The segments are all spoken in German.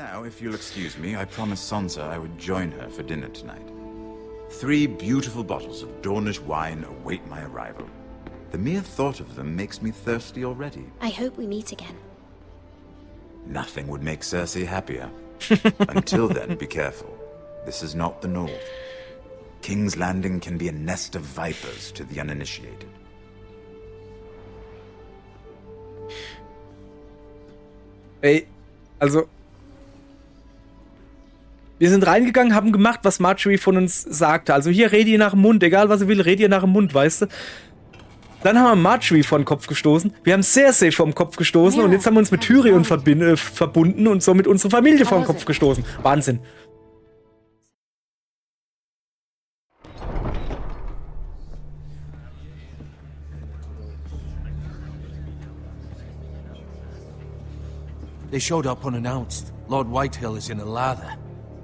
Now, if you'll excuse me, I promised Sansa I would join her for dinner tonight. 3 beautiful bottles of Dornish wine await my arrival. The mere thought of them makes me thirsty already. I hope we meet again. Nothing would make Cersei happier. Until then, be careful. This is not the North. King's Landing can be a nest of vipers to the uninitiated. Ey, also... Wir sind reingegangen, haben gemacht, was Marjorie von uns sagte. Also hier, rede ihr nach dem Mund. Egal, was ihr will, rede ihr nach dem Mund, weißt du? Dann haben wir Marjorie vor den Kopf gestoßen. Wir haben Cersei vor den Kopf gestoßen. Ja, und jetzt haben wir uns mit Tyrion verbunden und somit unsere Familie vor den Kopf gestoßen. Wahnsinn. They showed up unannounced. Lord Whitehill is in a lather.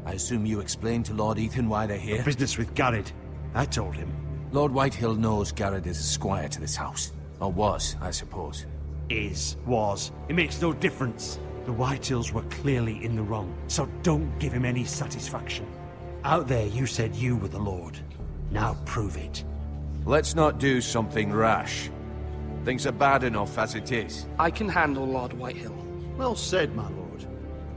I assume you explained to Lord Ethan why they're here? Business with Garrett. I told him. Lord Whitehill knows Garrett is a squire to this house. Or was, I suppose. Was. It makes no difference. The Whitehills were clearly in the wrong, so don't give him any satisfaction. Out there you said you were the Lord. Now prove it. Let's not do something rash. Things are bad enough as it is. I can handle Lord Whitehill. Well said, my lord.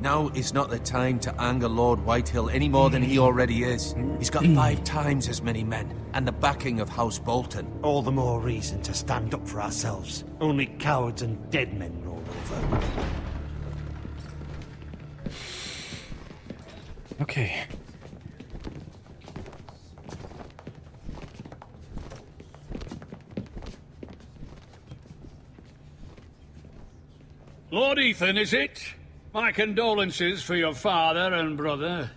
Now is not the time to anger Lord Whitehill any more than he already is. He's got 5 times as many men, and the backing of House Bolton. All the more reason to stand up for ourselves. Only cowards and dead men roll over. Okay. Lord Ethan, is it? My condolences for your father and brother.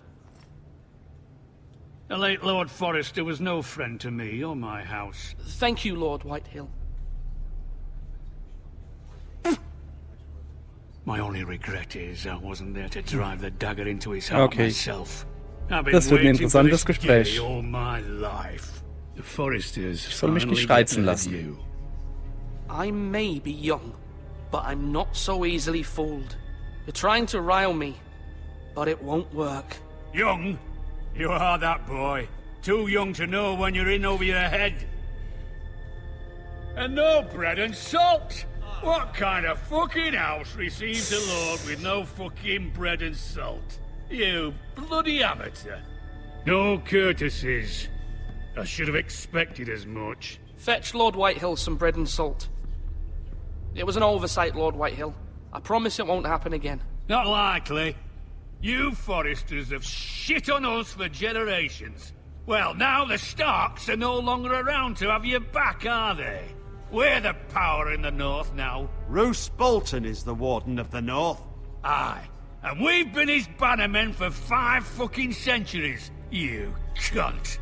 The late Lord Forrester was no friend to me or my house. Thank you, Lord Whitehill. My only regret is I wasn't there to drive the dagger into his heart myself. I've been Das wird ein waiting for interessantes this Gespräch. day all my life. The Forresters Ich soll mich nicht finally reizen declared lassen. you. I may be young, but I'm not so easily fooled. You're trying to rile me, but it won't work. Young? You are that boy. Too young to know when you're in over your head. And no bread and salt! What kind of fucking house receives a lord with no fucking bread and salt? You bloody amateur. No courtesies. I should have expected as much. Fetch Lord Whitehill some bread and salt. It was an oversight, Lord Whitehill. I promise it won't happen again. Not likely. You Forresters have shit on us for generations. Well, now the Starks are no longer around to have your back, are they? We're the power in the north now. Roose Bolton is the Warden of the North. Aye. And we've been his bannermen for 5 fucking centuries, you cunt.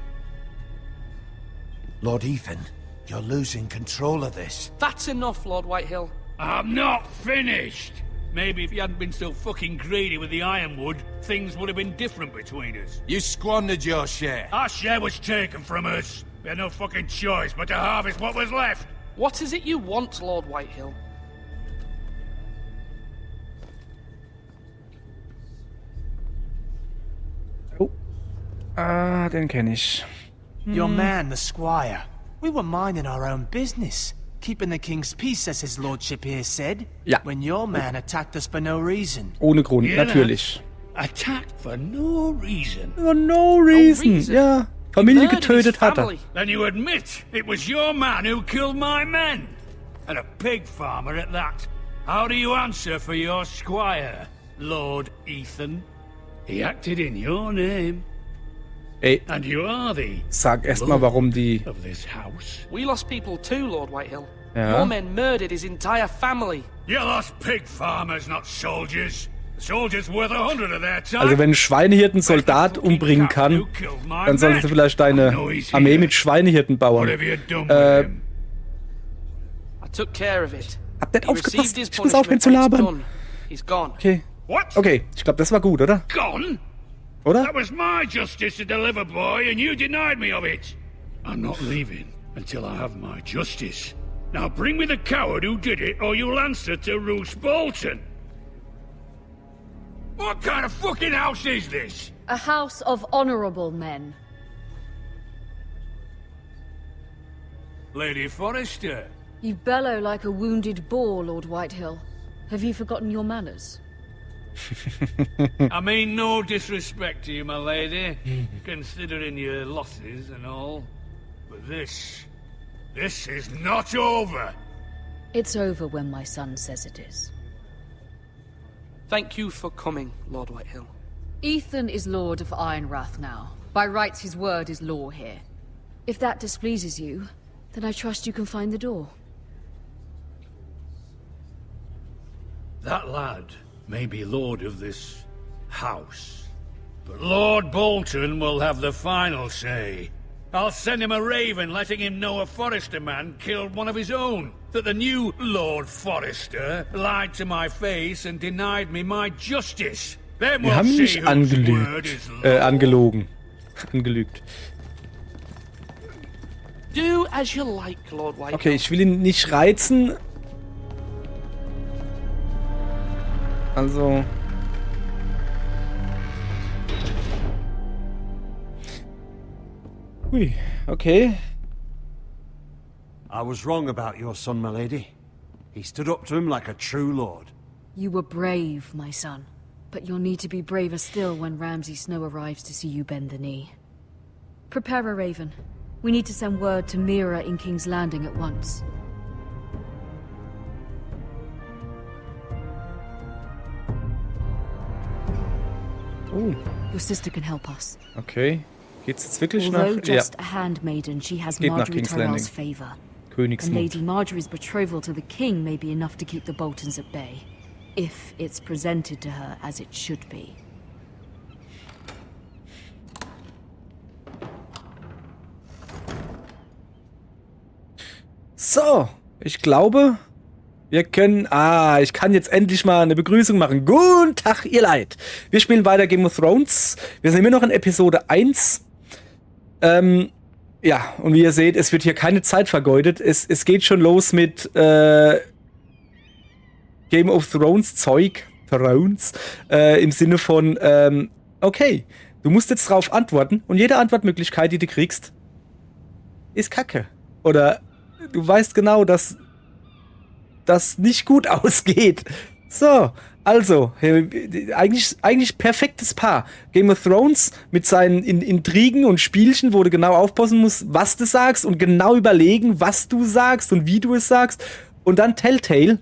Lord Ethan, you're losing control of this. That's enough, Lord Whitehill. I'm not finished. Maybe if you hadn't been so fucking greedy with the ironwood, things would have been different between us. You squandered your share. Our share was taken from us. We had no fucking choice but to harvest what was left. What is it you want, Lord Whitehill? Oh. Ah, den kenne ich. Your man, the squire. We were minding our own business. Keeping the king's peace, as his lordship here said. Ja. When your man attacked us for no reason. Ohne Grund, Yeah. natürlich. Attacked for no reason. For no reason. Ja. Familie Murdered his getötet hat er. family. Then you admit it was your man who killed my men. And a pig farmer at that. How do you answer for your squire, Lord Ethan? He acted in your name. Ey, And you are the sag erstmal, warum die... of this house. We lost people too, Lord Whitehill. Ja. Your men murdered his entire family. You lost pig farmers, not soldiers. The soldiers worth 100 of their time. Also wenn ein Schweinehirten einen Soldat umbringen kann, dann solltest du vielleicht deine Armee mit Schweinehirten What bauen. have you done with him? I took care of it. Hab nicht He received aufgepasst. his Ich muss aufhören punishment zu when it's labern. done. He's gone. Okay. What? Okay, ich glaube, das war gut, oder? Gone? Oder? That was my justice to deliver, boy, and you denied me of it. I'm not leaving until I have my justice. Now bring me the coward who did it, or you'll answer to Roose Bolton. What kind of fucking house is this? A house of honorable men. Lady Forrester. You bellow like a wounded boar, Lord Whitehill. Have you forgotten your manners? I mean no disrespect to you, my lady, considering your losses and all. But this is not over. It's over when my son says it is. Thank you for coming, Lord Whitehill. Ethan is Lord of Ironrath now. By rights, his word is law here. If that displeases you, then I trust you can find the door. That lad may be lord of this house, but Lord Bolton will have the final say. I'll send him a raven letting him know a Forrester man killed one of his own. That the new Lord Forrester lied to my face and denied me my justice. Then Wir we'll haben ihn see nicht whose word is law. angelogen. Angelügt. Do as you like, Lord Whitehill. Okay, ich will ihn nicht reizen. Also... Hui, okay. I was wrong about your son, my lady. He stood up to him like a true lord. You were brave, my son. But you'll need to be braver still when Ramsay Snow arrives to see you bend the knee. Prepare a raven. We need to send word to Mira in King's Landing at once. Oh, Your sister can help us. okay. Geht's jetzt wirklich Although nach... just a handmaiden, she has Geht nach Marjorie King's Tyrell's Landing. favor. And Königsmund. Lady Marjorie's betrothal to the king may be enough to keep the Boltons at bay. If it's presented to her as it should be. So, ich glaube, wir können... ich kann jetzt endlich mal eine Begrüßung machen. Guten Tag, ihr Leid. Wir spielen weiter Game of Thrones. Wir sind immer noch in Episode 1. Ja, und wie ihr seht, es wird hier keine Zeit vergeudet. Es geht schon los mit Game of Thrones Zeug. Im Sinne von, okay, du musst jetzt drauf antworten und jede Antwortmöglichkeit, die du kriegst, ist Kacke. Oder du weißt genau, dass das nicht gut ausgeht. So, also, eigentlich perfektes Paar. Game of Thrones mit seinen Intrigen und Spielchen, wo du genau aufpassen musst, was du sagst und genau überlegen, was du sagst und wie du es sagst. Und dann Telltale,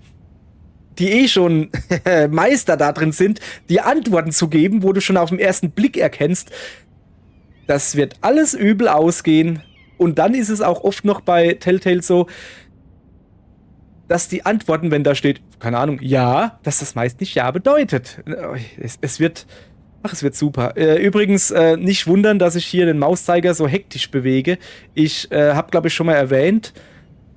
die schon Meister da drin sind, dir Antworten zu geben, wo du schon auf den ersten Blick erkennst, das wird alles übel ausgehen. Und dann ist es auch oft noch bei Telltale so, dass die Antworten, wenn da steht, keine Ahnung, ja, dass das meist nicht ja bedeutet. Es wird super. Übrigens, nicht wundern, dass ich hier den Mauszeiger so hektisch bewege. Ich habe, glaube ich, schon mal erwähnt,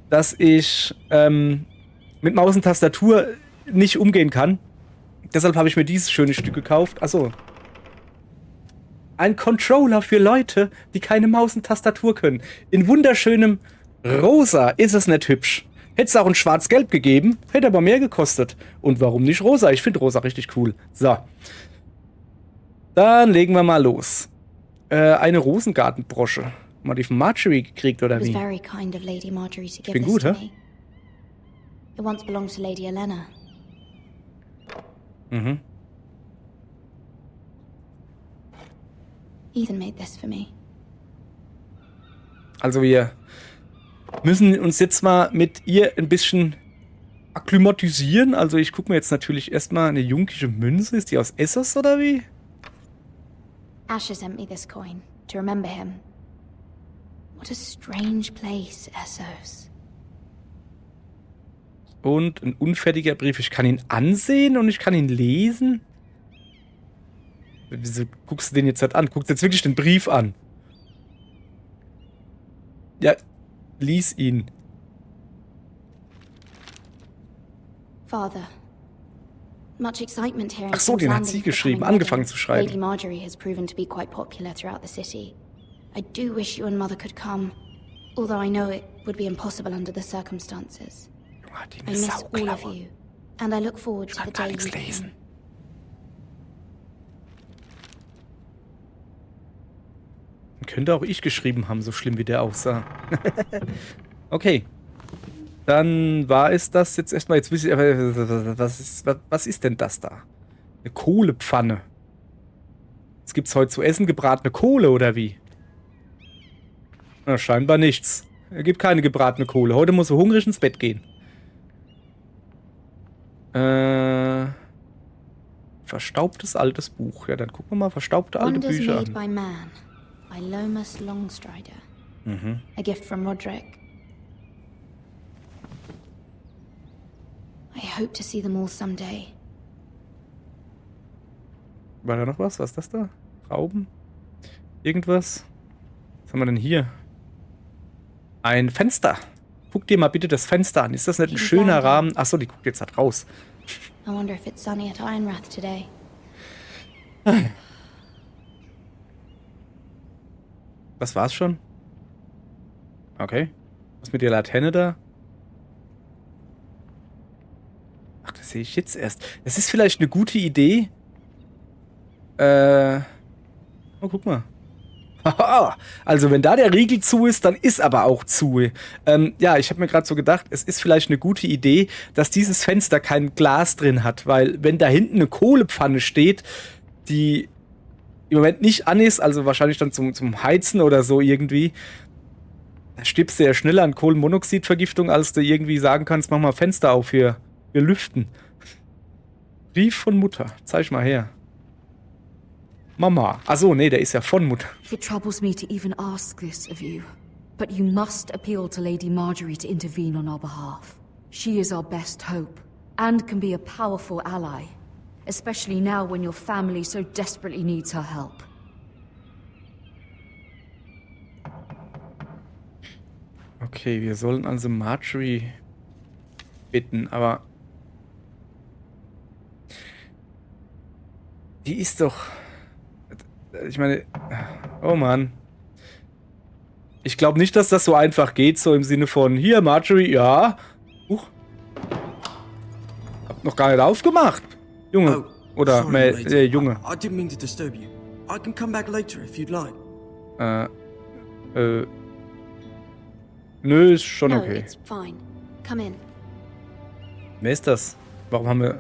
dass ich mit Maus und Tastatur nicht umgehen kann. Deshalb habe ich mir dieses schöne Stück gekauft. Achso. Ein Controller für Leute, die keine Maus und Tastatur können. In wunderschönem Rosa ist es nicht hübsch. Hätte es auch in Schwarz-Gelb gegeben, hätte aber mehr gekostet. Und warum nicht Rosa? Ich finde Rosa richtig cool. So. Dann legen wir mal los. Eine Rosengartenbrosche. Mal die von Marjorie gekriegt, oder It was wie? very kind of Lady Marjorie to give bin this gut, to hä? me. It once belonged to Lady Elena. Mhm. Ethan made this for me. Also wir müssen uns jetzt mal mit ihr ein bisschen akklimatisieren. Also ich gucke mir jetzt natürlich erstmal eine junkische Münze. Ist die aus Essos oder wie? Asher sent me this coin to remember him. What a strange place, Essos. Und ein unfertiger Brief. Ich kann ihn ansehen und ich kann ihn lesen. Wieso guckst du den jetzt halt an? Guckst jetzt wirklich den Brief an? Ja, lies ihn. Father, much excitement here in Ach so, King's den hat Landing sie for the geschrieben, coming angefangen wedding. zu schreiben. Lady Marjorie has proven to be quite popular throughout the city. I do wish you and Mother could come, although I know it would be impossible under the circumstances. Oh, die I miss all of Sauklaue. you, and I look forward to Kann the gar day nichts you lesen. Könnte auch ich geschrieben haben, so schlimm wie der aussah. Okay. Dann war es das jetzt erstmal. Jetzt wisst ihr, was ist denn das da? Eine Kohlepfanne. Was gibt's heute zu essen? Gebratene Kohle oder wie? Na, scheinbar nichts. Es gibt keine gebratene Kohle. Heute muss er hungrig ins Bett gehen. Verstaubtes altes Buch. Ja, dann gucken wir mal verstaubte alte Wonders Bücher Made an. by Man by Lomas Longstrider. A gift from Roderick. I hope to see them all someday. War da noch was? Was ist das da? Rauben? Irgendwas? Was haben wir denn hier? Ein Fenster. Guck dir mal bitte das Fenster an. Ist das nicht ein schöner Rahmen? Achso, die guckt jetzt halt raus. I wonder if it's sunny at Ironrath today. Das war's schon? Okay. Was mit der Laterne da? Ach, das sehe ich jetzt erst. Das ist vielleicht eine gute Idee. Oh, guck mal. Also, wenn da der Riegel zu ist, dann ist aber auch zu. Ja, ich habe mir gerade so gedacht, es ist vielleicht eine gute Idee, dass dieses Fenster kein Glas drin hat, weil wenn da hinten eine Kohlepfanne steht, die im Moment nicht an ist, also wahrscheinlich dann zum Heizen oder so irgendwie, da stirbst du ja schneller an Kohlenmonoxidvergiftung, als du irgendwie sagen kannst, mach mal Fenster auf, wir lüften. Brief von Mutter, zeig mal her. Mama. Achso, nee, der ist ja von Mutter. It troubles me to even ask this of you, but you must appeal to Lady Marjorie to intervene on our behalf. She is our best hope, and can be a powerful ally, especially now when your family so desperately needs her help. Okay, wir sollen also Marjorie bitten, aber die ist doch... Ich meine... Oh Mann. Ich glaube nicht, dass das so einfach geht, so im Sinne von, hier, Marjorie, ja. Hab noch gar nicht aufgemacht. Junge. Oder, Junge. I didn't mean to disturb you. I can come back later if you'd like. Nö, ist schon No, okay. it's fine. Come in. Wer ist das? Warum haben wir...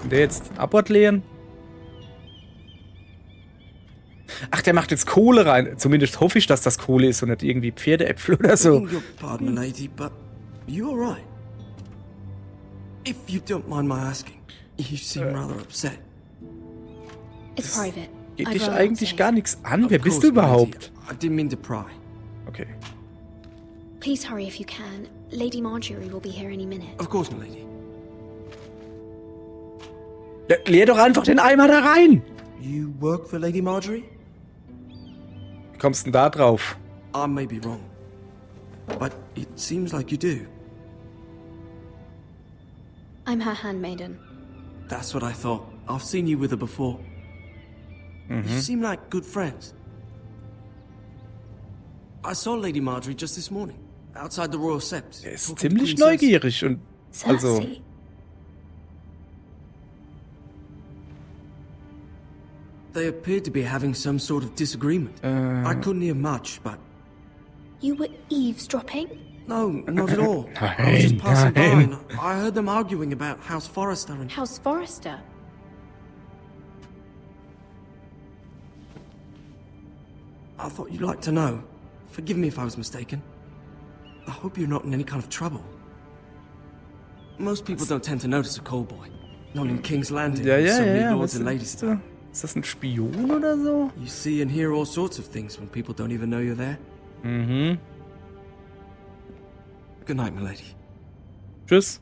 Der jetzt Abort leeren? Ach, der macht jetzt Kohle rein. Zumindest hoffe ich, dass das Kohle ist und nicht irgendwie Pferdeäpfel oder so. Begging your pardon, lady, but you alright? If you don't mind my asking, you seem rather upset. It's private. Geht I'd dich rather eigentlich not gar say. nichts an? Of Wer bist course, du my lady. überhaupt? I didn't mean to pry. Okay. Please hurry if you can. Lady Marjorie will be here any minute. Of course, my lady. Ja, leer doch einfach den Eimer da rein! You work for Lady Marjorie? Wie kommst du denn da drauf? I may be wrong, but it seems like you do. I'm her handmaiden. That's what I thought. I've seen you with her before. You seem like good friends. I saw Lady Marjorie just this morning, outside the Royal Sept. Er ist talking to ziemlich Queen Cersei. neugierig und... Also... Cersei. They appeared to be having some sort of disagreement. I couldn't hear much, but... You were eavesdropping? No, not at all. I was just passing by and I heard them arguing about House Forrester and... House Forrester? I thought you'd like to know. Forgive me if I was mistaken. I hope you're not in any kind of trouble. Most people don't tend to notice a call boy. Not in King's Landing. Ja, with ja, so many ja. lords Was and ladies. ist du? Ist das ein Spion oder so? You see and hear all sorts of things when people don't even know you're there. Mhm. Good night, my lady. Tschüss.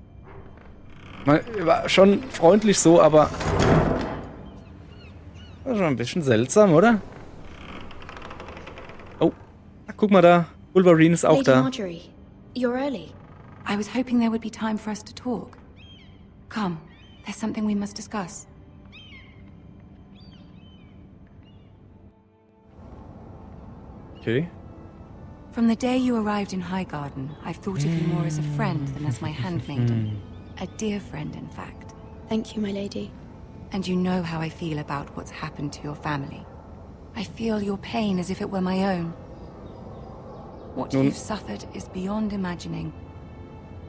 War schon freundlich so, aber... War schon ein bisschen seltsam, oder? Oh. Ach, guck mal da. Wolverine ist auch Lady da. Marjorie, you're early. I was hoping there would be time for us to talk. Come, there's something we must discuss. Okay. From the day you arrived in Highgarden, I've thought of you more as a friend than as my handmaiden. A dear friend, in fact. Thank you, my lady. And you know how I feel about what's happened to your family. I feel your pain as if it were my own. What Nun. you've suffered is beyond imagining.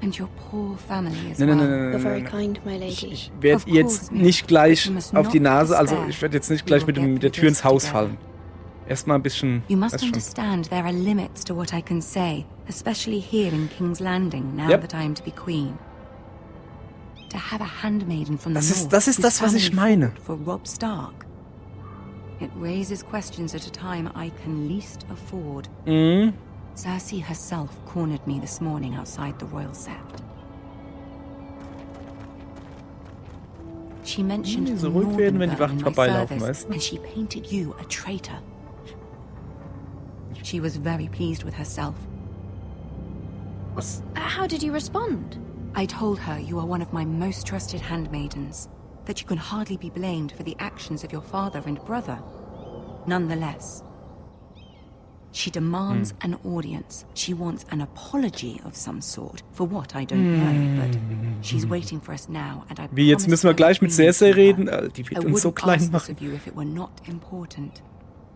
And your poor family as Nein, nein, well. nein, You're nein, very nein. kind, my Ich lady. werde Of jetzt course, nicht Mira. gleich You must auf die not Nase, also despair. ich werde jetzt nicht We gleich will mit get der Tür ins through Haus this fallen. Erstmal ein bisschen. You must weißt schon. understand there are limits to what I can say, especially here in King's Landing, now Yep. that I am to be queen. To have a handmaiden from the Das ist north das, whose was ich family meine. fought for Robb Stark. It raises questions at a time I can least afford. Mhm. Cersei herself cornered me this morning outside the royal sept. She mentioned so the ruhig werden, northern wenn die girl Wachen in my vorbeilaufen, service, weißt du? and she painted you a traitor. She was very pleased with herself. Was? How did you respond? I told her you are one of my most trusted handmaidens, that you can hardly be blamed for the actions of your father and brother. Nonetheless, she demands an audience. She wants an apology of some sort, for what I don't know, but she's waiting for us now, and I Wie, jetzt promised müssen wir her gleich mit agreement Cersei from her. reden? Die I wird uns so wouldn't klein ask this machen. of you if it were not important.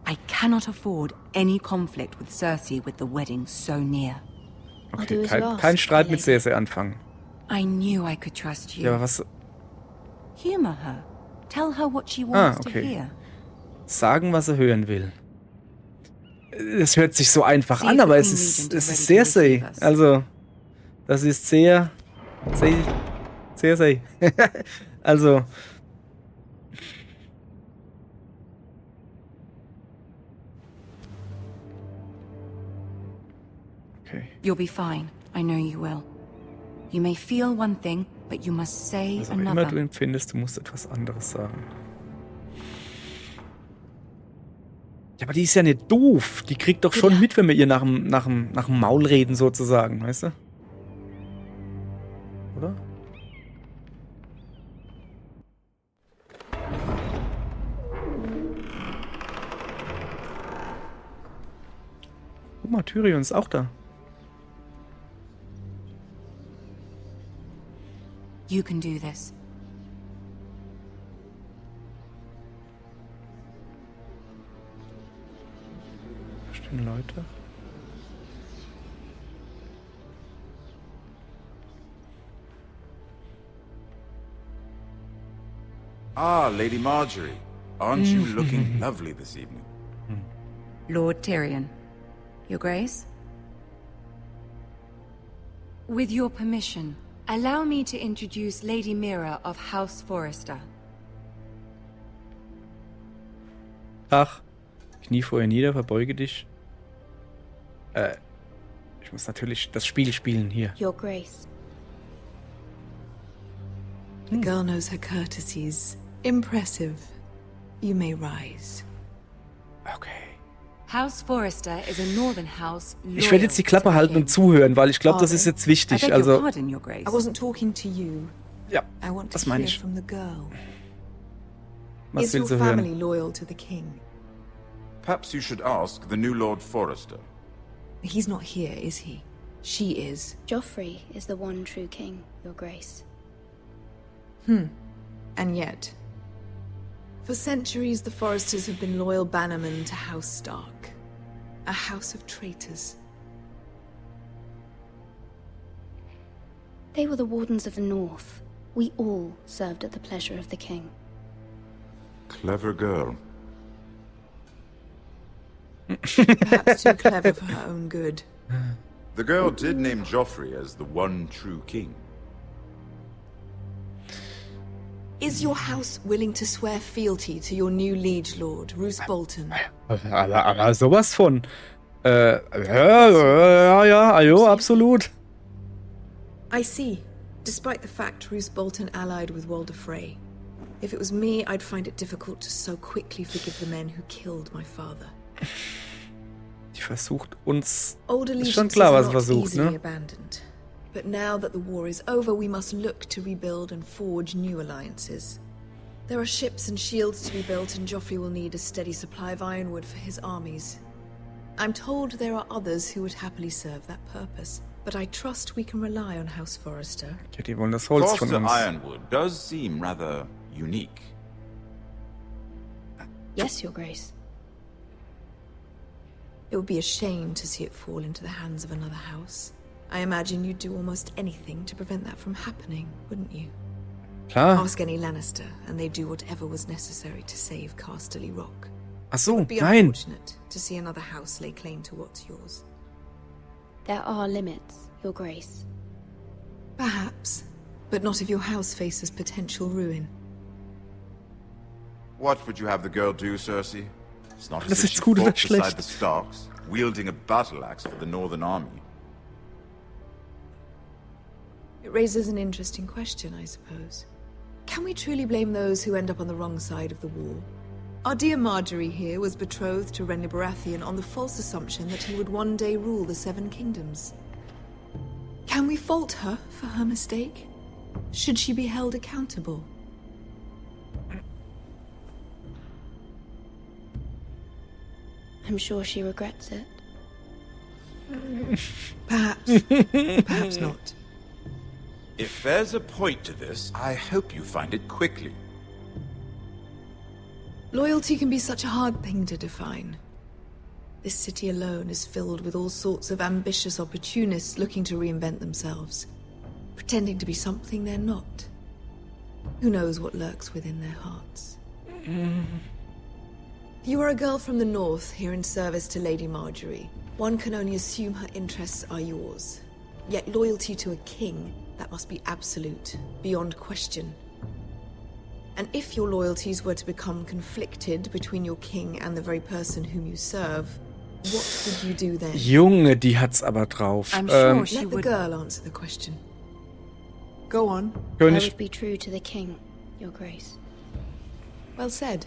I cannot afford any conflict with Cersei with the wedding so near. I'll do Okay, as you ask, kein Streit my mit lady. Cersei anfangen. I knew I could trust you. Ja, aber was Humor her. Tell her what she wants to okay. hear. sagen, was er hören will. Es hört sich so einfach See an, if aber the es Queen ist Regent is ready to Cersei. receive us. Also, das ist sehr. Cersei. Also. Okay. You'll be fine. I know you will. You may feel one thing, but you must say Was auch immer another. du empfindest, du musst etwas anderes sagen. Ja, aber die ist ja nicht doof. Die kriegt doch schon mit, wenn wir ihr nach dem Maul reden, sozusagen, weißt du? Oder? Guck mal, Tyrion ist auch da. You can do this. Da stehen Leute. Ah, Lady Marjorie. Aren't you looking lovely this evening? Lord Tyrion. Your Grace? With your permission, allow me to introduce Lady Mira of House Forrester. Ach, Knie vor ihr nieder, verbeuge dich. Ich muss natürlich das Spiel spielen hier. Your Grace. The girl knows her courtesies. Impressive. You may rise. Okay. House Forrester is a northern house. Ich werde jetzt die Klappe halten und zuhören, weil ich glaube, das ist jetzt I wichtig. beg your Also, pardon, Your Grace. I wasn't talking to you. ja, I want to das meine hear ich. from the girl. Was Is your willst du family hören? loyal to the king? Perhaps you should ask the new Lord Forrester. He's not here, is he? She is. Joffrey is the one true king, Your Grace. And yet, for centuries the Forresters have been loyal bannermen to House Stark. A house of traitors. They were the Wardens of the North. We all served at the pleasure of the king. Clever girl. Perhaps too clever for her own good. The girl did name Joffrey as the one true king. Is your house willing to swear fealty to your new liege lord, Roose Bolton? Aber sowas von. Ja, absolut. I see. Despite the fact Roose Bolton allied with Walder Frey. If it was me, I'd find it difficult to so quickly forgive the men who killed my father. Die versucht uns. Old Ist schon allegiances klar, are was not versucht, easily ne? abandoned. But now that the war is over, we must look to rebuild and forge new alliances. There are ships and shields to be built, and Joffrey will need a steady supply of ironwood for his armies. I'm told there are others who would happily serve that purpose, but I trust we can rely on House Forrester. Ja, die wollen das Holz von Forster uns. Ironwood does seem rather unique. Yes, Your Grace. It would be a shame to see it fall into the hands of another house. I imagine you'd do almost anything to prevent that from happening, wouldn't you? Klar. Ask any Lannister, and they'd do whatever was necessary to save Casterly Rock. Ach so, It would be nein. unfortunate to see another house lay claim to what's yours. There are limits, Your Grace. Perhaps, but not if your house faces potential ruin. What would you have the girl do, Cersei? It's not Das as if ist she gut oder fought beside schlecht? the Starks, wielding a battle axe for the Northern Army. It raises an interesting question, I suppose. Can we truly blame those who end up on the wrong side of the war? Our dear Marjorie here was betrothed to Renly Baratheon on the false assumption that he would one day rule the Seven Kingdoms. Can we fault her for her mistake? Should she be held accountable? I'm sure she regrets it. Perhaps. Perhaps not. If there's a point to this, I hope you find it quickly. Loyalty can be such a hard thing to define. This city alone is filled with all sorts of ambitious opportunists looking to reinvent themselves, pretending to be something they're not. Who knows what lurks within their hearts? You are a girl from the north, here in service to Lady Marjorie. One can only assume her interests are yours. Yet loyalty to a king, that must be absolute, beyond question. And if your loyalties were to become conflicted between your king and the very person whom you serve, what would you do then? Junge, die hat's aber drauf. I'm sure she Let the would. girl answer the question. Go on. I König, would be true to the king, Your Grace. Well said.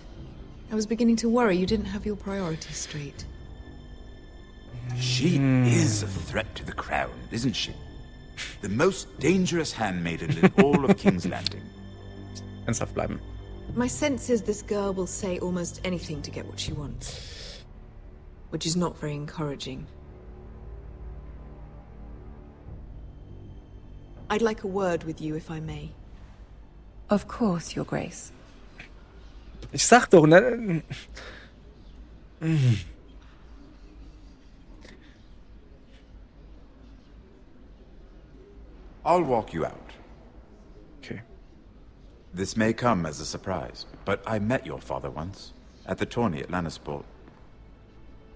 I was beginning to worry you didn't have your priorities straight. She is a threat to the crown, isn't she? The most dangerous handmaiden in all of King's Landing. ernsthaft bleiben. My sense is this girl will say almost anything to get what she wants. Which is not very encouraging. I'd like a word with you, if I may. Of course, Your Grace. Ich sag doch, ne? I'll walk you out. Okay. This may come as a surprise, but I met your father once, at the tourney at Lannisport.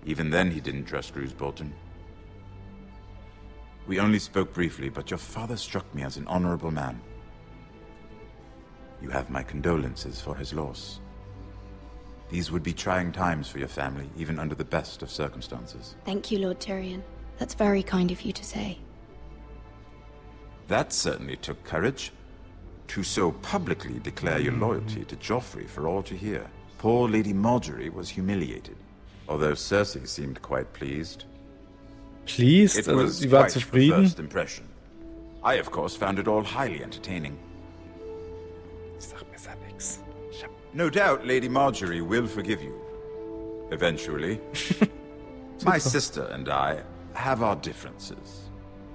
Even then he didn't trust Roose Bolton. We only spoke briefly, but your father struck me as an honorable man. You have my condolences for his loss. These would be trying times for your family, even under the best of circumstances. Thank you, Lord Tyrion. That's very kind of you to say. That certainly took courage. To so publicly declare your loyalty to Joffrey for all to hear. Poor Lady Marjorie was humiliated, although Cersei seemed quite pleased. Pleased? It Also, was sie war quite the zufrieden. first impression. I, of course, found it all highly entertaining. Sag besser nix. Ich hab... No doubt Lady Marjorie will forgive you. Eventually. My sister and I have our differences.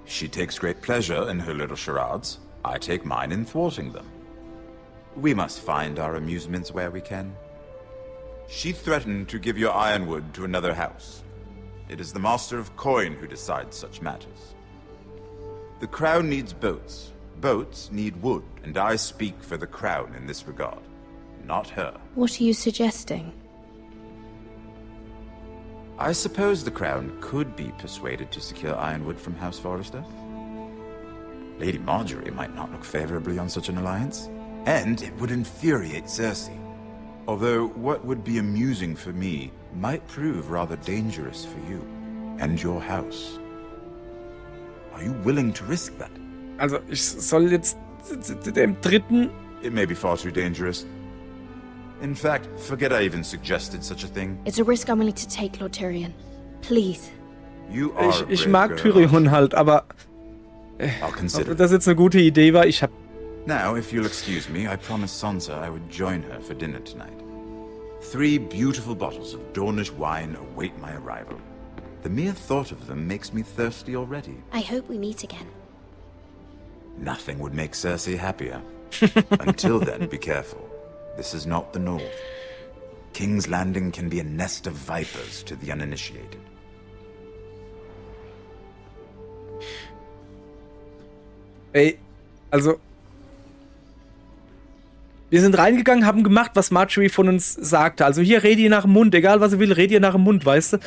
She takes great pleasure in her little charades. I take mine in thwarting them. We must find our amusements where we can. She threatened to give your ironwood to another house. It is the Master of Coin who decides such matters. The Crown needs boats. Boats need wood, and I speak for the Crown in this regard. Not her. What are you suggesting? I suppose the Crown could be persuaded to secure ironwood from House Forrester. Lady Marjorie might not look favorably on such an alliance, and it would infuriate Cersei. Although what would be amusing for me might prove rather dangerous for you and your house. Are you willing to risk that? Also, ich soll jetzt dem dritten... It may be far too dangerous. In fact, forget I even suggested such a thing. It's a risk I'm willing to take, Lord Tyrion. Please. You are a Ich brave mag girl. Tyrion halt, aber... I'll consider Ob das jetzt eine gute Idee war, ich hab... Now, if you'll excuse me, I promised Sansa I would join her for dinner tonight. 3 beautiful bottles of Dornish wine await my arrival. The mere thought of them makes me thirsty already. I hope we meet again. Nothing would make Cersei happier. Until then, be careful. This is not the North. King's Landing can be a nest of vipers to the uninitiated. Ey, also... Wir sind reingegangen, haben gemacht, was Marjorie von uns sagte. Also hier, rede ihr nach dem Mund. Egal, was sie will, rede ihr nach dem Mund, weißt du?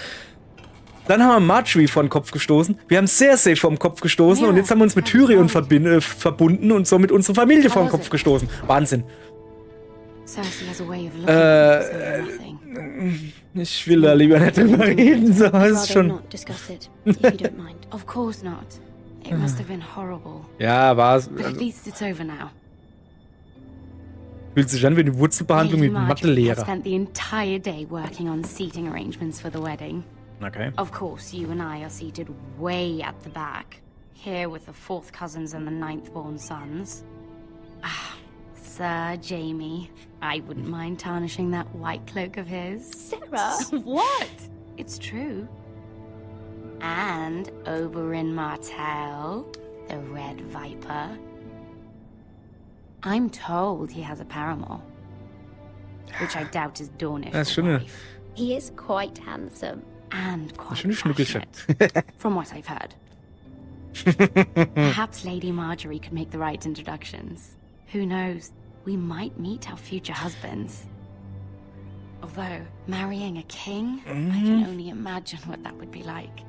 Dann haben wir Marjorie vor den Kopf gestoßen. Wir haben Cersei vor den Kopf gestoßen. Und jetzt haben wir uns mit Tyrion verbunden und somit unsere Familie vor den Kopf gestoßen. Wahnsinn. Ich will da lieber nicht drüber reden. So, das ist schon... Of course not. It must have been horrible. Ja, war's. But at least it's over now. Fühlt sich an wie eine Wurzelbehandlung mit einem Mathelehrer. I spent the entire day working on seating arrangements for the wedding. Okay. Of course, you and I are seated way at the back, here with the 4th cousins and the 9th-born sons. Ah, Sir Jamie, I wouldn't mind tarnishing that white cloak of his. Sarah! What? It's true. And Oberyn Martell, the Red Viper. I'm told he has a paramour, which I doubt is Dornish. Das ist schon eine, He is quite handsome. And quite schon eine Schnuckelchen. from what I've heard. Perhaps Lady Marjorie could make the right introductions. Who knows? We might meet our future husbands. Although, marrying a king, I can only imagine what that would be like.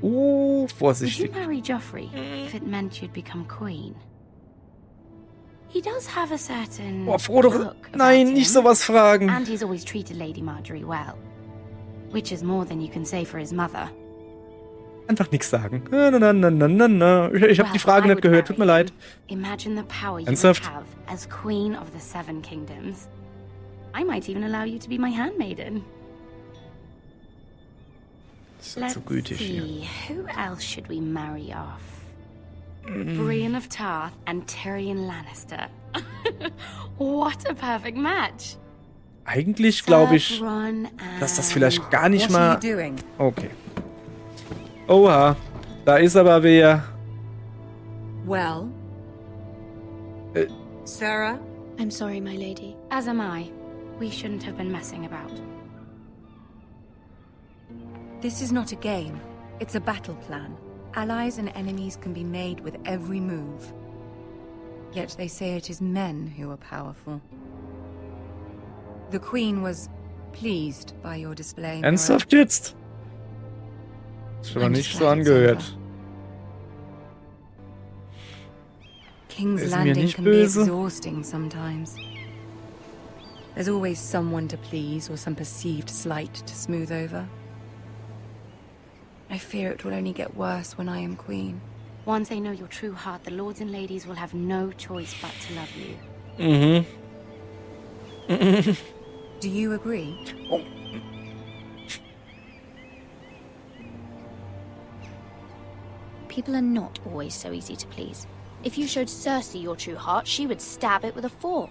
Would you Vorsichtig. marry Joffrey if it meant you'd become queen? He does have a certain Boah, Frodo, look nein, about nicht him, sowas fragen. and he's always treated Lady Marjorie well, which is more than you can say for his mother. Einfach nichts sagen. Na. Ich habe die Frage nicht gehört, tut mir leid. Imagine the power you would Ernsthaft? have as Queen of the Seven Kingdoms. I might even allow you to be my handmaiden. Ist so gütig hier. See, who else should we marry off? Brienne of Tarth and Tyrion Lannister. What a perfect match. Eigentlich glaube ich, Ron dass das and- vielleicht gar nicht What are mal... you doing? Okay. Oha, da ist aber wer. Well? Sarah? I'm sorry, my lady. As am I. We shouldn't have been messing about. This is not a game. It's a battle plan. Allies and enemies can be made with every move. Yet they say it is men who are powerful. The Queen was pleased by your display. Mira. Ernsthaft jetzt? Ist aber I'm nicht just so glad it's angehört. over. King's Ist mir Landing nicht can be böse. exhausting sometimes. There's always someone to please or some perceived slight to smooth over. I fear it will only get worse when I am queen. Once they know your true heart, the lords and ladies will have no choice but to love you. Do you agree? People are not always so easy to please. If you showed Cersei your true heart, she would stab it with a fork.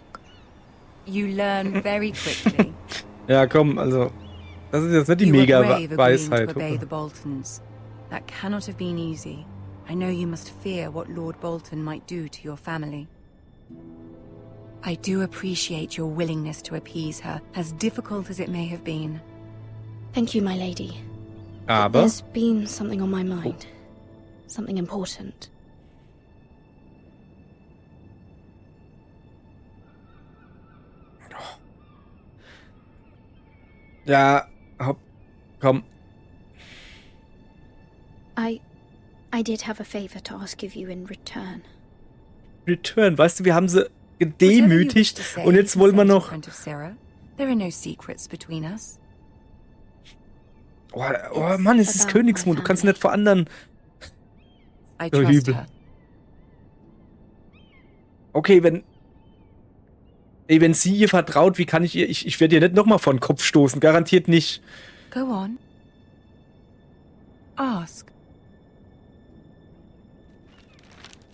You learn very quickly. Ja, komm, also. Das ist jetzt nicht die You were brave agreeing Mega-Weisheit. to obey the Boltons. That cannot have been easy. I know you must fear what Lord Bolton might do to your family. I do appreciate your willingness to appease her, as difficult as it may have been. Thank you, my lady. Aber There's been something on my mind. Something important. ja, hopp, komm. I did have a favor to ask of you in return. Return, weißt du, wir haben sie Whatever you wish gedemütigt to say, und jetzt wollen wir say it in noch... front of Sarah. There are no secrets between us. Oh Mann, es ist about Königsmund, my du kannst family. nicht vor anderen... I So trust übel. her. Okay, wenn sie ihr vertraut, wie kann ich ihr... Ich werde ihr nicht nochmal vor den Kopf stoßen, garantiert nicht. Go on. Ask.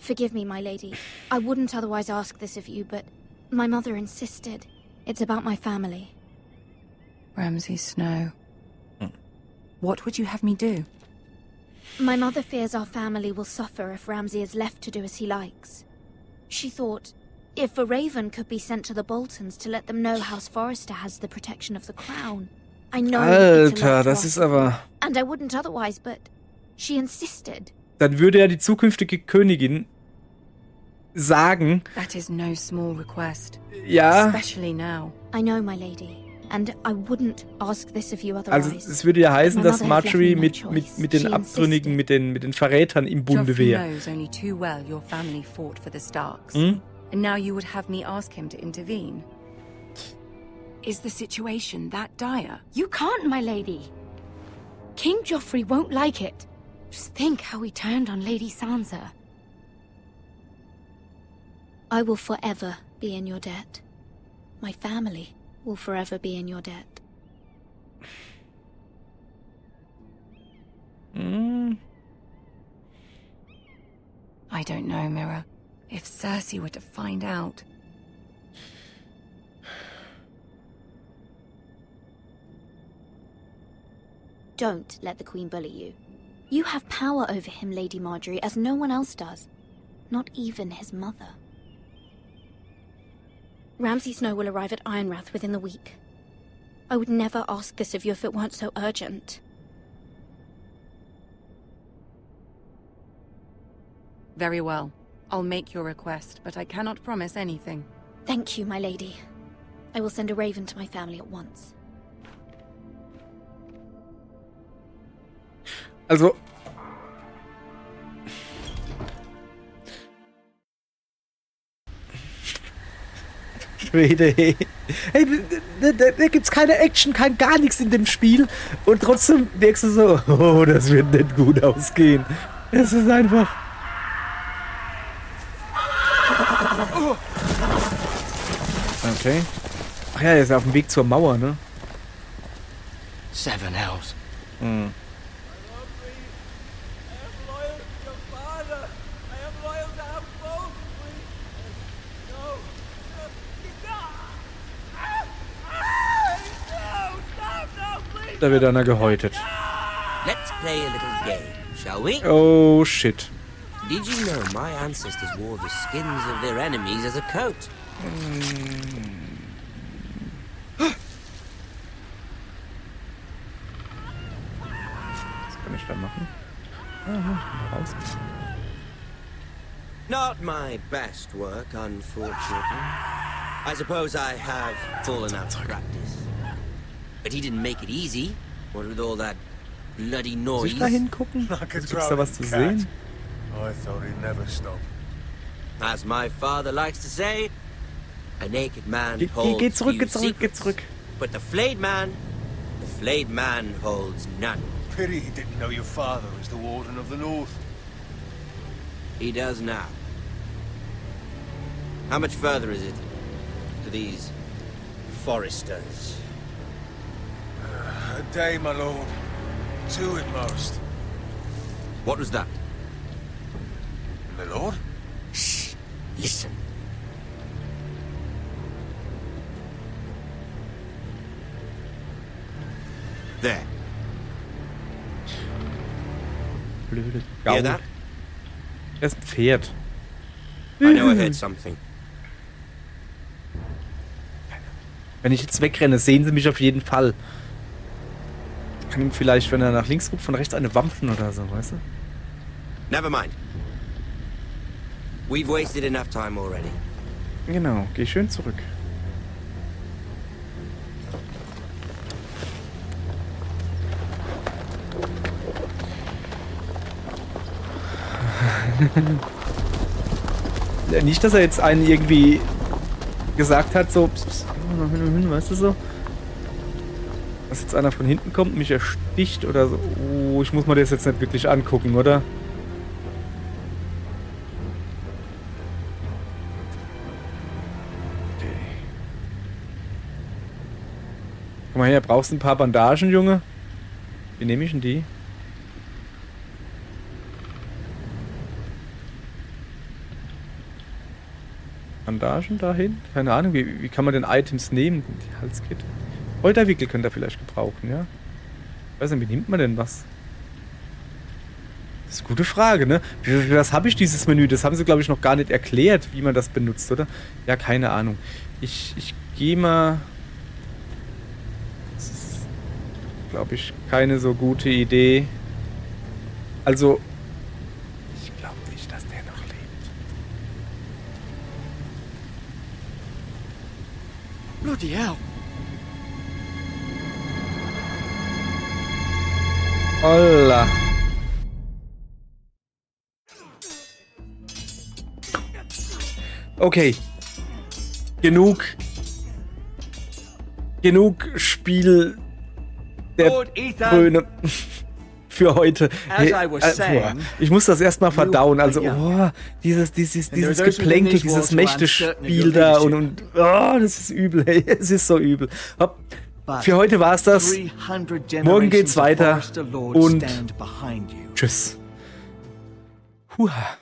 Forgive me, my lady. I wouldn't otherwise ask this of you, but my mother insisted. It's about my family. Ramsay Snow. What would you have me do? My mother fears our family will suffer if Ramsay is left to do as he likes. She thought, if a raven could be sent to the Boltons to let them know House Forrester has the protection of the crown. I know it's a lot Alter, to das ask ist of you, aber... and I wouldn't otherwise, but she insisted. dann würde ja die zukünftige Königin sagen, That is no small request. ja, Especially now. I know, my lady, and I wouldn't ask this of you also otherwise. es würde ja heißen, My dass mother has left Marjorie me no mit choice. den She Abtrünnigen, mit den Verrätern im Bunde Joffrey wäre. knows only too well your family fought for the Starks. Hm? And now you would have me ask him to intervene. Is the situation that dire? You can't, my lady. King Joffrey won't like it. Just think how he turned on Lady Sansa. I will forever be in your debt. My family will forever be in your debt. Hm. I don't know, Mira. If Cersei were to find out... Don't let the Queen bully you. You have power over him, Lady Marjorie, as no one else does. Not even his mother. Ramsay Snow will arrive at Ironrath within the week. I would never ask this of you if it weren't so urgent. Very well. I'll make your request, but I cannot promise anything. Thank you, my lady. I will send a raven to my family at once. Also. Hey, da gibt's keine Action, gar nichts in dem Spiel. Und trotzdem merkst du so, oh, das wird nicht gut ausgehen. Es ist einfach. Okay. Ach ja, er ist auf dem Weg zur Mauer, ne? Seven hells. Hm. Da wird einer gehäutet. Let's play a little game, shall we? Oh, shit. Did you know my ancestors wore the skins of their enemies as a coat? Was kann ich da machen? Ah, raus. Not my best work, unfortunately. I suppose I have fallen out of practice. But he didn't make it easy. What with all that bloody Muss noise? ich da hingucken? Gibt's da was zu sehen? I thought he'd never stop. As my father likes to say, a naked man Geh holds zurück, few geh zurück, geh secrets, zurück. but the flayed man holds none. Pity he didn't know your father was the Warden of the North. He does now. How much further is it to these foresters? A day, my lord. 2 at most. What was that? My lord? Shh. Listen. There. Blöde Hear Gaul. that? Er ist ein Pferd. I know I heard something. Wenn ich jetzt wegrenne, sehen sie mich auf jeden Fall. Ich kann ihm vielleicht, wenn er nach links guckt, von rechts eine wampfen oder so, weißt du? Never mind. We've wasted enough time already. Genau, geh schön zurück. Nicht, dass er jetzt einen irgendwie gesagt hat, so, pss, pss, weißt du so? Dass jetzt einer von hinten kommt und mich ersticht oder so. Oh, ich muss mir das jetzt nicht wirklich angucken, oder? Okay. Guck mal her, brauchst du ein paar Bandagen, Junge? Wie nehme ich denn die? Bandagen dahin? Keine Ahnung, wie kann man denn Items nehmen? Die Halskette. Kräuterwickel könnt ihr vielleicht gebrauchen, ja? Ich weiß nicht, wie nimmt man denn was? Das ist eine gute Frage, ne? Für was habe ich dieses Menü? Das haben sie, glaube ich, noch gar nicht erklärt, wie man das benutzt, oder? Ja, keine Ahnung. Ich gehe mal... Das ist, glaube ich, keine so gute Idee. Also, Bloody hell. Holla. Okay. Genug Spiel der Lord Ethan. Krone für heute. As I was saying, ich muss das erstmal verdauen. Also, young. dieses those Geplänkel, within these dieses walls who I'm Mächtespiel certain of da your und das ist übel, hey. Es ist so übel. Hopp. Für heute war es das. 300 Morgen geht's generations of weiter Forester Lords und stand behind you. tschüss. Huha.